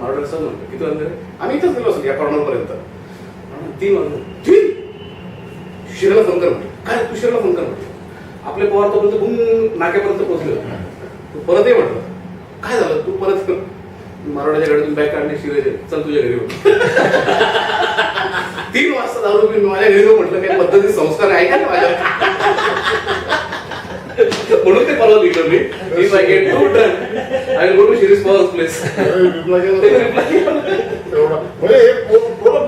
मारोडे sir म्हणतो किती वाजले आम्ही इथंच गेलो असतो या कॉर्नरपर्यंत 3 वाजले शिराला फोन कर म्हटलं काय तू शिराला फोन कर म्हटलं आपले पवार तोपर्यंत बुम नाक्यापर्यंत पोहोचले तू परत ये म्हटलं काय झालं तू परत कर मारोड्याच्या गाडीतून बॅग काढणे शिरायचे चल तुझ्या घरी 3 वाजता दारू पिऊन माझ्या घरी जाऊ म्हटलं काही पद्धती संस्कार आहे का माझ्या म्हणून ते परवा लिहिलं मी if I get to done I will go to Shirish Pawar's place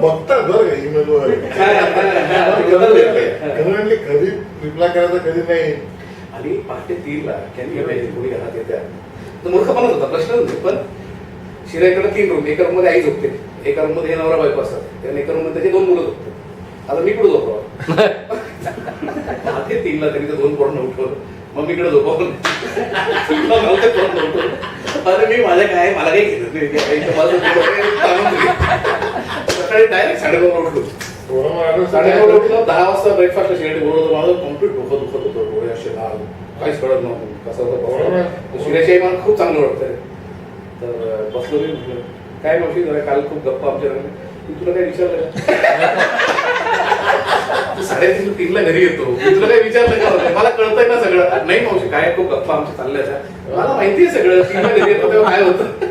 बघतात बरं का ईमेलवर कधी रिप्लाय करायचा कधी नाही. आणि पहाटे 3 ला कॅन्टीन पाहिजे कोणी घरात येत्या तर मूर्खपणाच होता प्रश्नच नाही. पण शिराईकडे 3 रूम एका रूम मध्ये आई झोपते एका रूम मध्ये हे नवरा बायको असतात त्याने एका रूम मध्ये त्याचे 2 मुलं झोपतात. आता मी कुठे झोपतो पहाटे 3 ला त्यांनी 2 पोरांना उठवलं मम्मीकडे झोपवलं अरे मी माझ्या काय मला काही घेतलं नाही सकाळी डायरेक्ट 9:30 उठलो 9:30 उठलो 10 वाजता ब्रेकफास्टला शिरायला बोलवलं माझं कम्प्लीट डोकं दुखत होतं डोळे असे लाल काहीच कळत नव्हतं कसं होतं शिरायची मला खूप चांगलं वाटतं तर बसलो मी म्हटलं काय मावशी जरा काल खूप गप्पा आमच्या मी तुला काय विचारलं तू 3:30 ला घरी येतो मी तुला काय विचारलं का मला कळतंय ना सगळं नाही मावशी काय खूप गप्पा आमच्या चालल्या मला माहितीये सगळं 3 ला घरी येतो तेव्हा काय होतं